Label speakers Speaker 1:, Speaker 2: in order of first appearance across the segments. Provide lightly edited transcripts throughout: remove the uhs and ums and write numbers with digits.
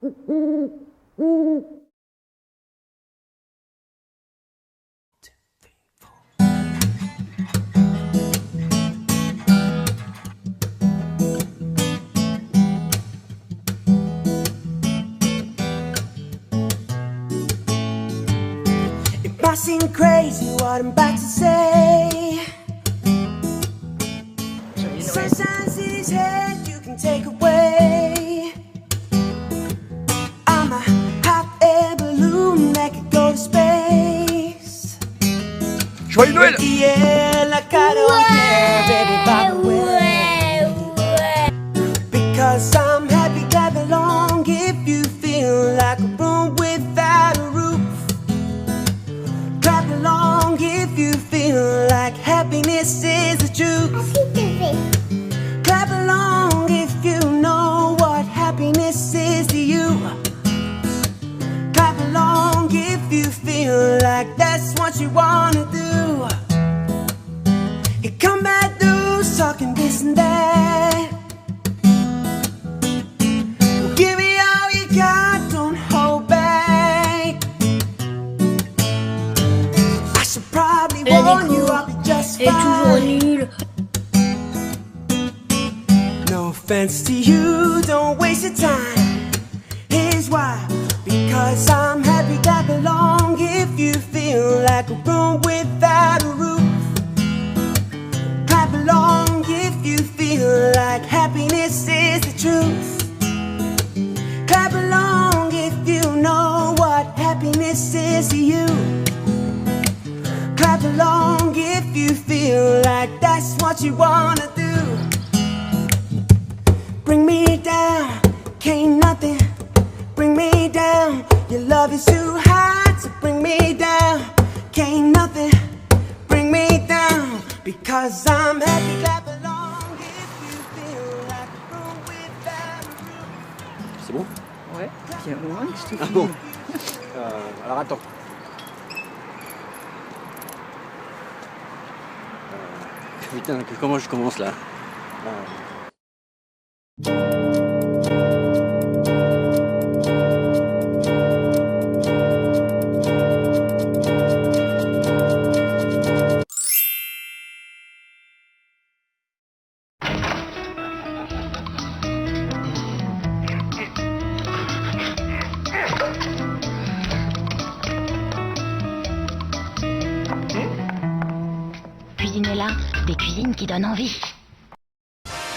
Speaker 1: It might seem crazy what I'm about to say. Sometimes in his head you can take away. I'm a hot air balloon that could go to space.
Speaker 2: Joyeux Noël!
Speaker 1: Yeah, like I don't care, baby, by the way. Because I'm happy, clap along if you feel like a room without a roof. Clap along if you feel like happiness is the truth. Clap along if you know what happiness is to you. Clap along if you feel like that's what you wanna do. You come back loose talking this and that. Well, give me all you got, don't hold back. I should probably warn you, I'll be just fine.
Speaker 3: Nul.
Speaker 1: No offense to you, don't waste your time. Here's why. Because I'm happy, clap along if you feel like a room without a roof. Clap along if you feel like happiness is the truth. Clap along if you know what happiness is to you. Clap along if you feel like that's what you wanna do. Bring me down, can't nothing bring me down. Your love is too hot to bring me down. Can't nothing bring me down. Because I'm happy, clap along if you feel like a room without a roof.
Speaker 2: C'est bon?
Speaker 4: Ouais, puis un moment que je te
Speaker 2: Ah
Speaker 4: filme.
Speaker 2: bon? Alors attends. Putain, comment je commence là?
Speaker 5: Cuisine là, des cuisines qui donnent envie.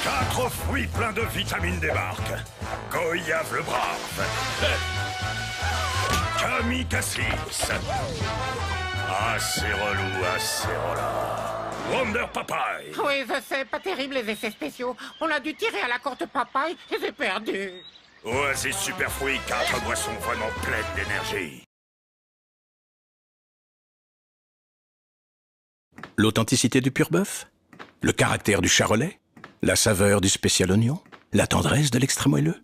Speaker 6: 4 fruits pleins de vitamines débarquent. Goyave le brave. Camille Cassis. Assez relou, assez relâche. Wonder Papaye.
Speaker 7: Oui, je sais, pas terrible les effets spéciaux. On a dû tirer à la courte papaye et j'ai perdu.
Speaker 6: Oasis Super Fruits, 4 boissons vraiment pleines d'énergie.
Speaker 8: L'authenticité du pur bœuf, le caractère du charolais, la saveur du spécial oignon, la tendresse de l'extra moelleux.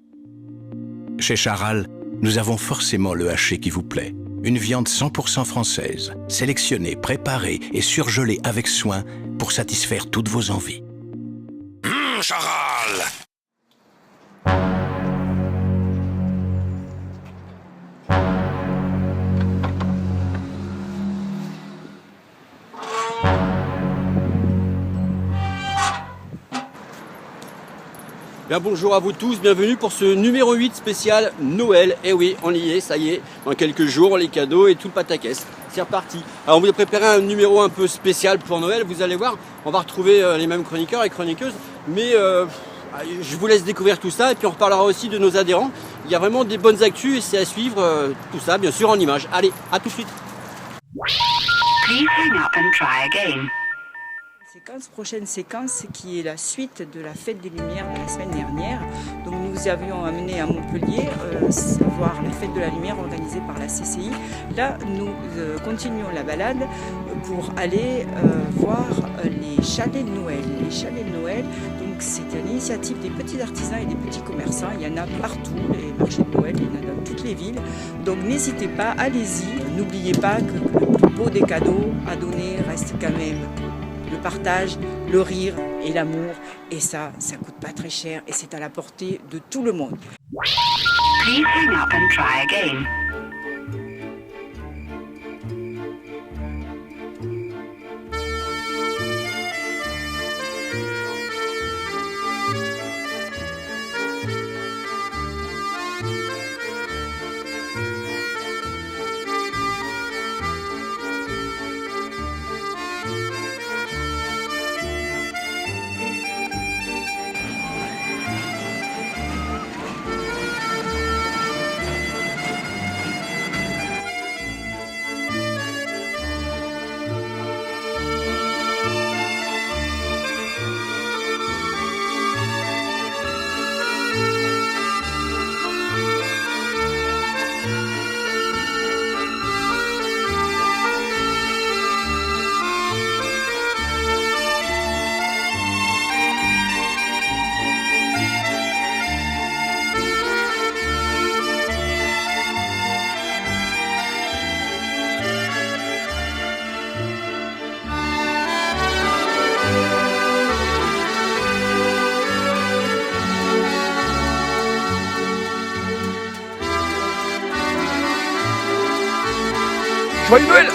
Speaker 8: Chez Charal, nous avons forcément le haché qui vous plaît. Une viande 100% française, sélectionnée, préparée et surgelée avec soin pour satisfaire toutes vos envies.
Speaker 6: Charal.
Speaker 2: Bien bonjour à vous tous, bienvenue pour ce numéro 8 spécial Noël. Eh oui, on y est, ça y est, dans quelques jours, les cadeaux et tout le pataquès. C'est reparti. Alors on vous a préparé un numéro un peu spécial pour Noël, vous allez voir, on va retrouver les mêmes chroniqueurs et chroniqueuses, mais je vous laisse découvrir tout ça et puis on reparlera aussi de nos adhérents. Il y a vraiment des bonnes actus et c'est à suivre, tout ça bien sûr en images. Allez, à tout de suite.
Speaker 4: Prochaine séquence qui est la suite de la fête des Lumières de la semaine dernière. Donc nous avions amené à Montpellier voir la fête de la lumière organisée par la CCI. Là nous continuons la balade pour aller voir les chalets de Noël. Les chalets de Noël, donc c'est une initiative des petits artisans et des petits commerçants. Il y en a partout, les marchés de Noël, il y en a dans toutes les villes. Donc n'hésitez pas, allez-y. N'oubliez pas que le plus beau des cadeaux à donner reste quand même le partage, le rire et l'amour. Et ça coûte pas très cher et c'est à la portée de tout le monde.
Speaker 3: Please hang up and try again.
Speaker 2: Joyeux Noël!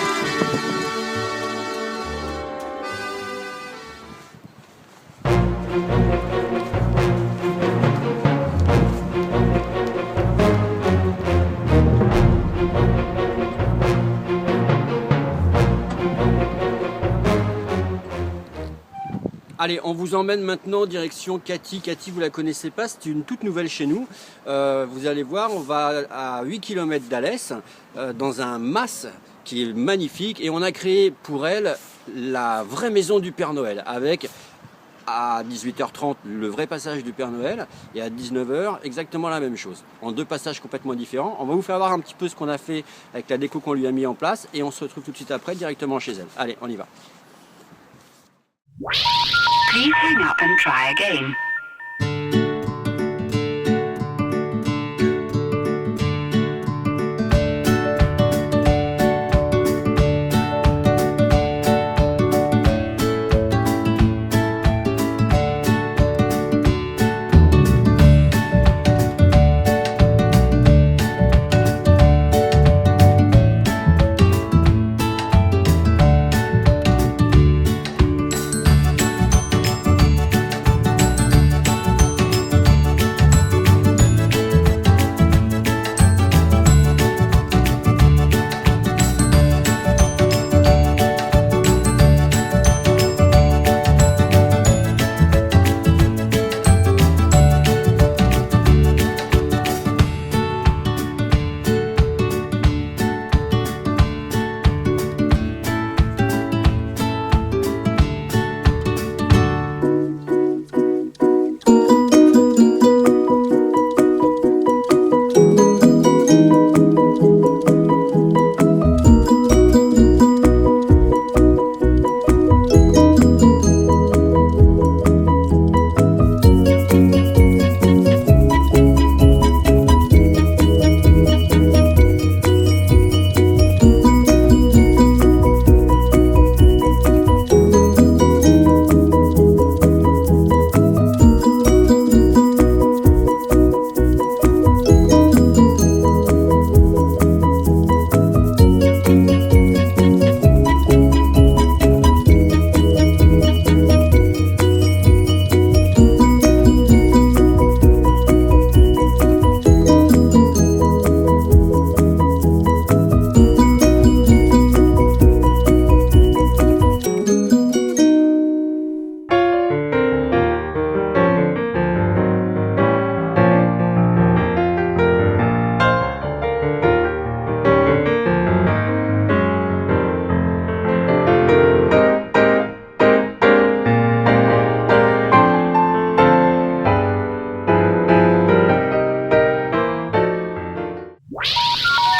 Speaker 2: Allez, on vous emmène maintenant direction Cathy. Cathy, vous la connaissez pas, c'est une toute nouvelle chez nous. Vous allez voir, on va à 8 km d'Alès, dans un mas qui est magnifique. Et on a créé pour elle la vraie maison du Père Noël, avec à 18h30 le vrai passage du Père Noël et à 19h exactement la même chose, en deux passages complètement différents. On va vous faire voir un petit peu ce qu'on a fait avec la déco qu'on lui a mis en place et on se retrouve tout de suite après directement chez elle. Allez, on y va.
Speaker 3: Please hang up and try again.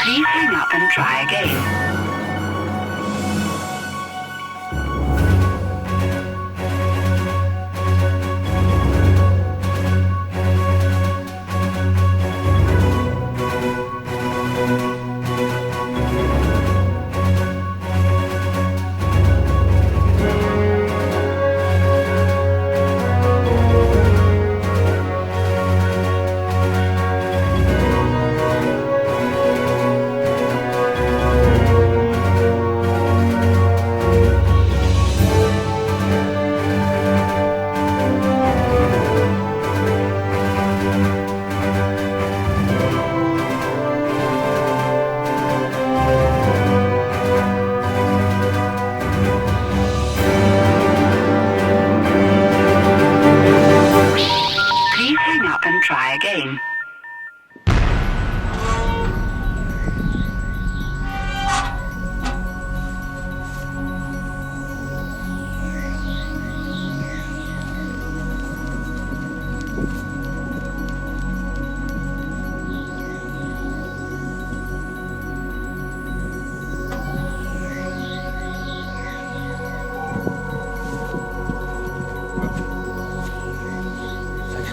Speaker 3: Please hang up and try again.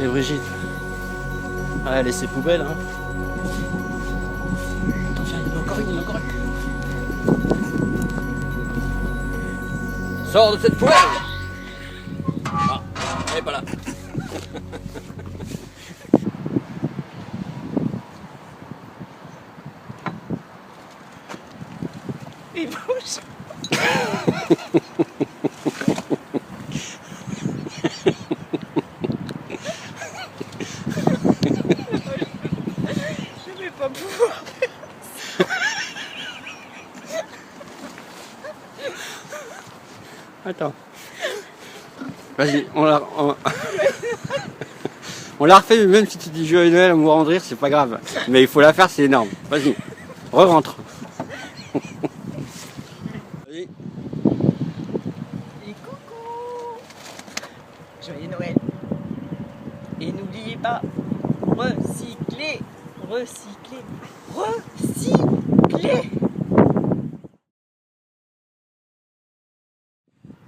Speaker 2: Sacrée Brigitte. Ah, elle est ses poubelles, hein. Attention, il y en a encore une, il y en a encore une. Sors de cette poubelle! Ah, elle est pas là.
Speaker 4: Il bouge. Je vais pas pouvoir.
Speaker 2: Attends. Vas-y, on la refait, même si tu dis joyeux Noël, on va en rire, c'est pas grave. Mais il faut la faire, c'est énorme. Vas-y, re-rentre. Vas-y.
Speaker 4: Et coucou. Joyeux Noël. Et n'oubliez pas, recycler, recycler, recycler.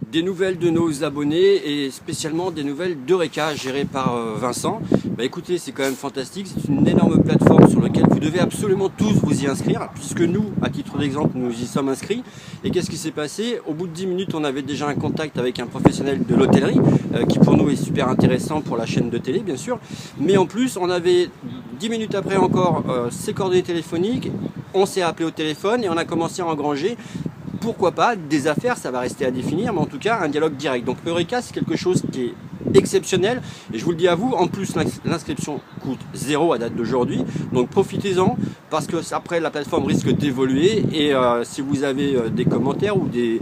Speaker 2: Des nouvelles de nos abonnés et spécialement des nouvelles d'Eureka gérées par Vincent. Bah écoutez, c'est quand même fantastique, c'est une énorme plateforme sur laquelle vous devez absolument tous vous y inscrire, puisque nous, à titre d'exemple, nous y sommes inscrits. Et qu'est-ce qui s'est passé? Au bout de 10 minutes, on avait déjà un contact avec un professionnel de l'hôtellerie, qui pour nous est super intéressant pour la chaîne de télé, bien sûr. Mais en plus, on avait 10 minutes après encore ses coordonnées téléphoniques, on s'est appelé au téléphone et on a commencé à engranger. Pourquoi pas, des affaires, ça va rester à définir, mais en tout cas un dialogue direct. Donc Eureka, c'est quelque chose qui est exceptionnel, et je vous le dis à vous, en plus l'inscription coûte 0 à date d'aujourd'hui, donc profitez-en, parce que après la plateforme risque d'évoluer, et si vous avez des commentaires ou des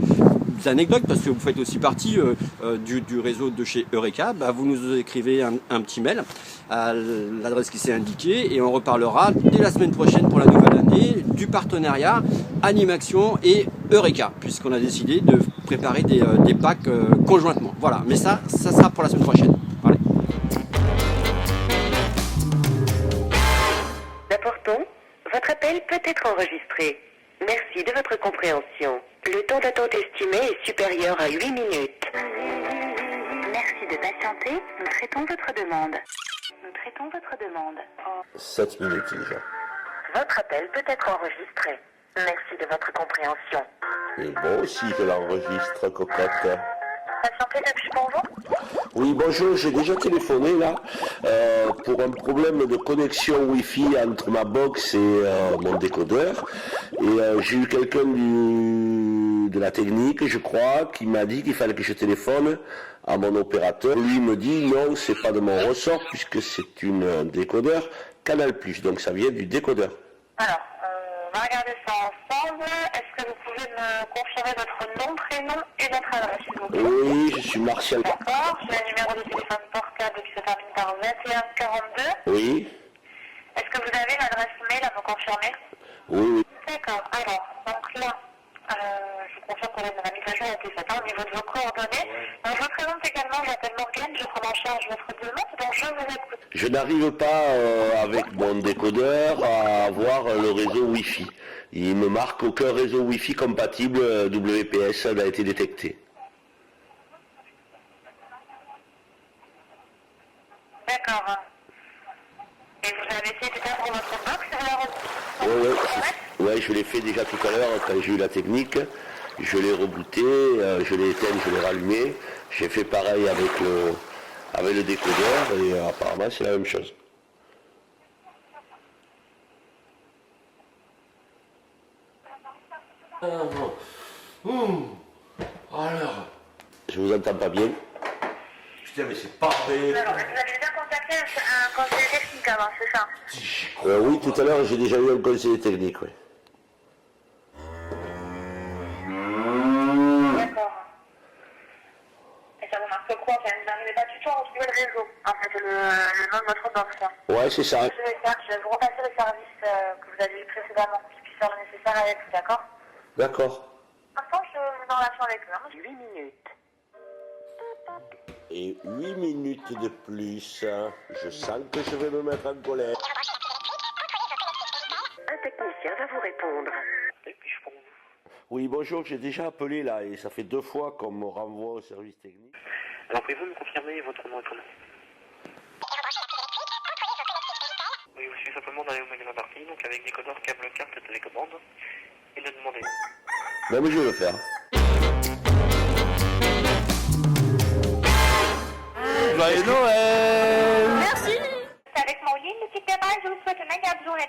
Speaker 2: anecdotes, parce que vous faites aussi partie du réseau de chez Eureka, bah, vous nous écrivez un petit mail à l'adresse qui s'est indiquée, et on reparlera dès la semaine prochaine pour la nouvelle année du partenariat Animaction et Eureka, puisqu'on a décidé de préparer des packs conjointement. Voilà, mais ça sera pour la semaine prochaine. Allez.
Speaker 9: D'important, votre appel peut être enregistré. Merci de votre compréhension. Le temps d'attente estimé est supérieur à 8 minutes. Merci de patienter. Nous traitons votre demande. Nous traitons votre demande.
Speaker 10: 7 minutes déjà.
Speaker 9: Votre appel peut être enregistré. Merci de votre compréhension.
Speaker 10: Et moi aussi je l'enregistre, cocotte.
Speaker 9: Patientez depuis bonjour.
Speaker 10: Oui, bonjour, j'ai déjà téléphoné là pour un problème de connexion Wi-Fi entre ma box et mon décodeur. Et j'ai eu quelqu'un de la technique, je crois, qui m'a dit qu'il fallait que je téléphone à mon opérateur. Lui me dit non, c'est pas de mon ressort puisque c'est un décodeur Canal+, donc ça vient du décodeur.
Speaker 9: Alors, on va regarder ça ensemble. Est-ce que vous pouvez me confirmer votre nom, prénom et votre adresse, s'il vous plaît?
Speaker 10: Oui, je suis Martial.
Speaker 9: D'accord, j'ai un numéro de téléphone portable qui se termine par 2142.
Speaker 10: Oui.
Speaker 9: Est-ce que vous avez l'adresse mail à me confirmer?
Speaker 10: Oui, oui.
Speaker 9: D'accord, alors, donc là, je vous confirme que la mise à jour a été faite au niveau de vos coordonnées. Donc, je vous présente également, je m'appelle Morgane, je prends en charge votre demande, donc je vous écoute.
Speaker 10: Je n'arrive pas avec mon décodeur à avoir le réseau Wi-Fi. Il me marque aucun réseau Wi-Fi compatible WPS n'a été détecté.
Speaker 9: D'accord. Et vous avez essayé d'éteindre votre box et vous la
Speaker 10: Oui, je l'ai fait déjà tout à l'heure quand j'ai eu la technique. Je l'ai rebooté, je l'ai éteint, je l'ai rallumé. J'ai fait pareil avec le décodeur et apparemment c'est la même chose. Alors. Je vous entends pas bien. Putain, mais c'est parfait.
Speaker 9: Alors, vous avez déjà contacté un conseiller technique avant, c'est ça?
Speaker 10: Oui, tout à l'heure j'ai déjà eu un conseiller technique, oui.
Speaker 9: D'accord. Et ça vous marque quoi? Enfin, vous n'arrivez pas du tout à retrouver le réseau, en fait, le nom de votre box.
Speaker 10: Ouais, c'est ça.
Speaker 9: Je vais faire, je vais vous repasser le service que vous avez eu précédemment, pour qu'ils puissent faire le nécessaire avec vous, d'accord?
Speaker 10: D'accord.
Speaker 9: Maintenant, je vous mets en relation avec eux, hein. 8 minutes.
Speaker 10: Et 8 minutes de plus, je sens que je vais me mettre en colère.
Speaker 9: Un technicien va vous répondre.
Speaker 10: Oui, bonjour, j'ai déjà appelé là et ça fait 2 fois qu'on me renvoie au service technique.
Speaker 11: Alors pouvez-vous me confirmer votre nom et prénom? simplement d'aller au magasin Darty, donc avec décodeur, câble, carte et télécommande, et de demander.
Speaker 10: Non mais je vais le faire. Joyeux Noël!
Speaker 12: Merci. C'est avec Maureen, ne quittez pas, je vous souhaite une agréable journée.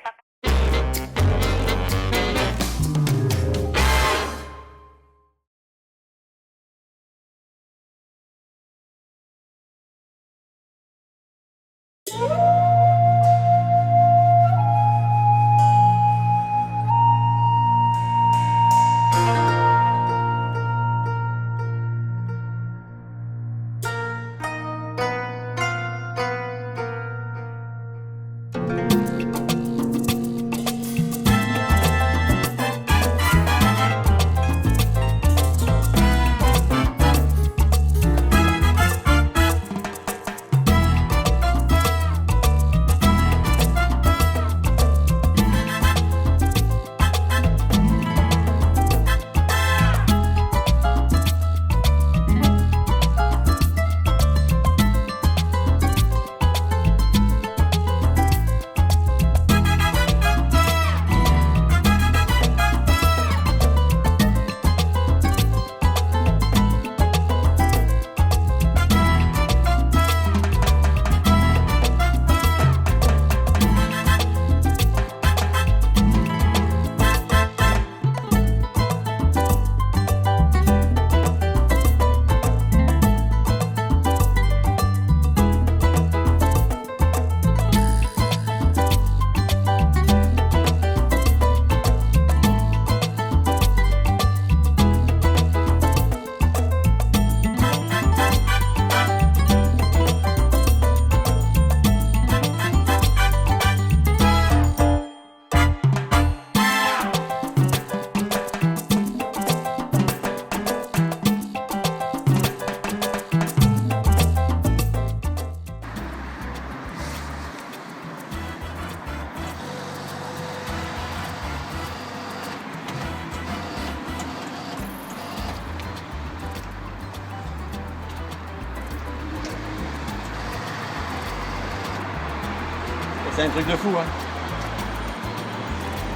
Speaker 2: C'est un truc de fou, hein.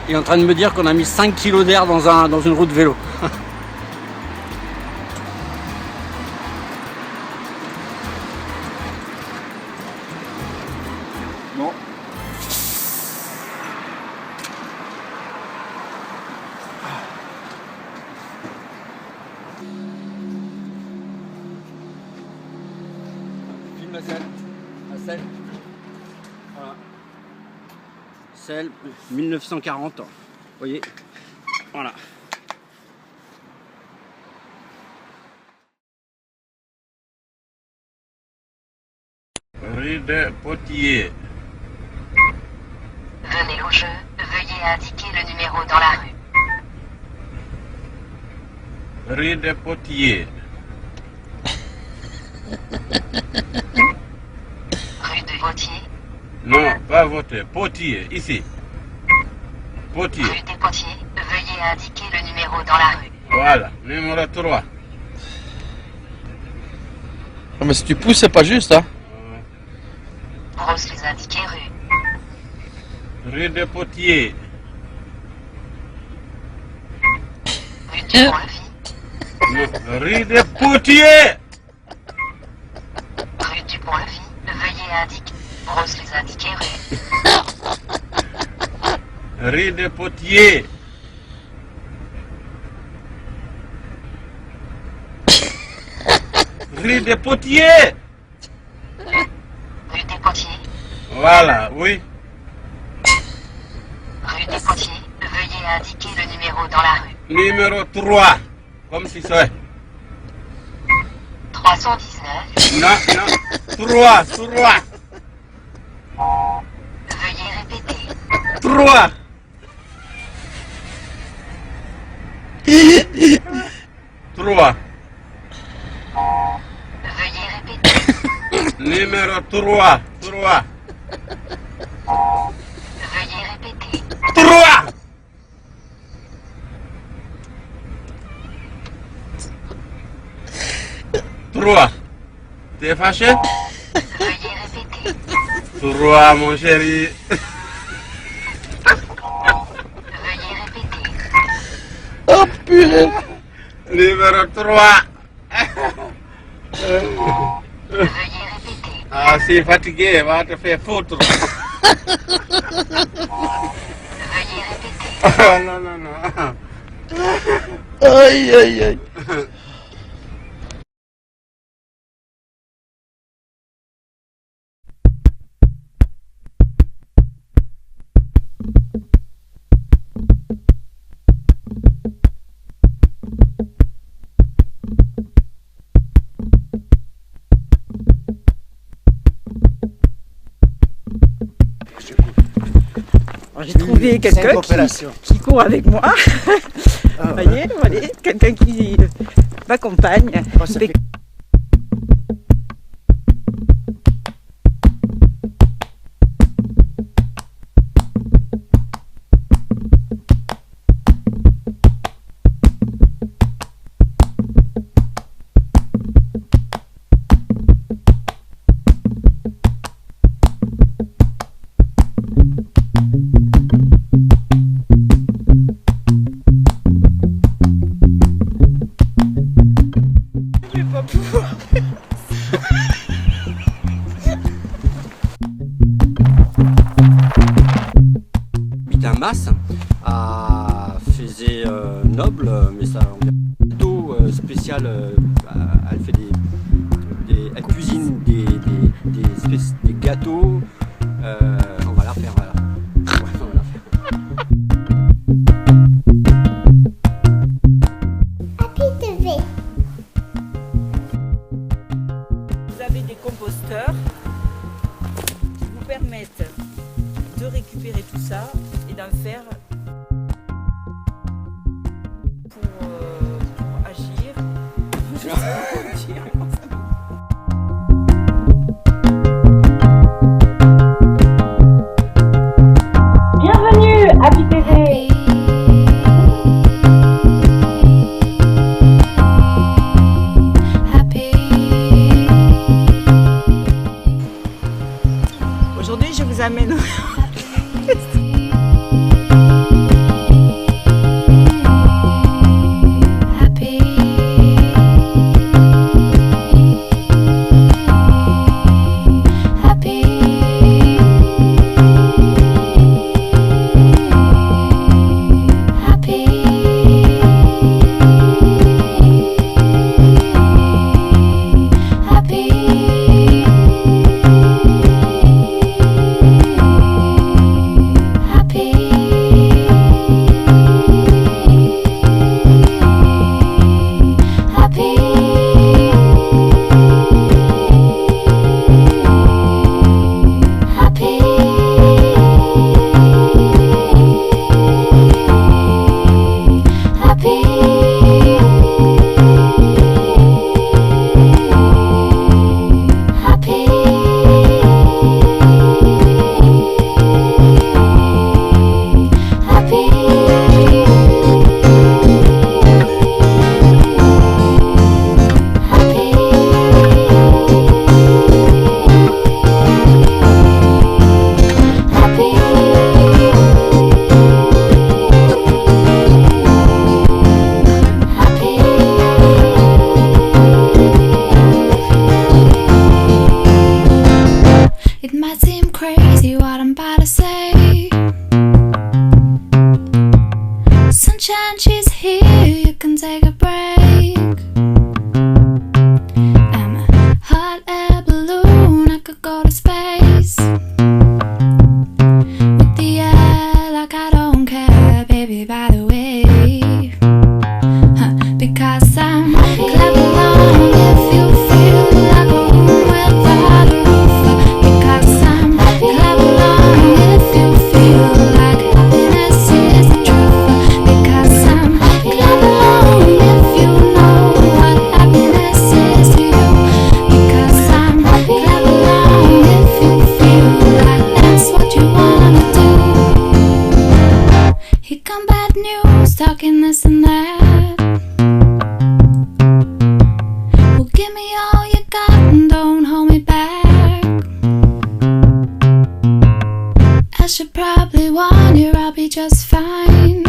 Speaker 2: Il est en train de me dire qu'on a mis 5 kg d'air dans une roue de vélo. Bon. Filme la selle. La selle. Voilà. Selle 1940. Vous voyez. Voilà.
Speaker 13: Rue de Potier.
Speaker 5: Venez au jeu, veuillez indiquer le numéro dans la rue.
Speaker 13: Rue de Potier.
Speaker 5: Rue de Potier.
Speaker 13: Non, pas voter. Potier, ici. Potier.
Speaker 5: Rue des Potiers, veuillez indiquer le numéro dans la rue.
Speaker 13: Voilà, numéro 3.
Speaker 14: Non mais si tu pousses, c'est pas juste, hein.
Speaker 5: Brosse les indiqués rue.
Speaker 13: Rue de Potier.
Speaker 5: Rue du Pont-Levis.
Speaker 13: Non, rue de Potier.
Speaker 5: Rue du Pont-Levis, veuillez indiquer. Brosse les indiqués rue.
Speaker 13: Rue de Potier. Rue de Potier.
Speaker 5: Rue des Potiers.
Speaker 13: Voilà, oui.
Speaker 5: Rue des Potiers, veuillez indiquer le numéro dans la rue.
Speaker 13: Numéro 3. Comme si c'est.
Speaker 5: 319.
Speaker 13: Non, non. 3.
Speaker 5: Veuillez répéter.
Speaker 13: 3. 3.
Speaker 5: Veuillez répéter.
Speaker 13: Numéro 3.
Speaker 5: Veuillez répéter.
Speaker 13: 3. 3. T'es fâché?
Speaker 5: Veuillez répéter.
Speaker 13: 3, mon chéri.
Speaker 14: purée.
Speaker 13: Numéro 3. Ah, c'est fatigué, va te faire foutre. Non, non, non.
Speaker 14: Aïe, aïe, aïe.
Speaker 4: J'ai trouvé quelqu'un qui court avec moi. Vous voyez, voilà, quelqu'un qui m'accompagne.
Speaker 2: Masse à Fézé-Noble, mais ça on plutôt spécial. Elle fait elle cuisine des gâteaux. On va la faire, voilà. Ouais, on va la faire.
Speaker 4: Vous avez des composteurs qui vous permettent de récupérer tout ça et d'en faire pour agir. Je sais pas comment dire.
Speaker 12: Bienvenue à BTV.
Speaker 4: Aujourd'hui, je vous amène
Speaker 15: sunshine, she's here, you can take a break. I'm a hot air balloon, I could go to space. With the air like I don't care, baby, by the way. Because I'm clap along if you feel like a room without a roof. Because I'm clap along if you feel like happiness is the truth. Because I'm clap along if you know what happiness is to you. Because I'm clap along if you feel like that's what you wanna do. Here come bad news, talking this and that. Well, give me all you got and don't hold me back. I should probably warn you, I'll be just fine.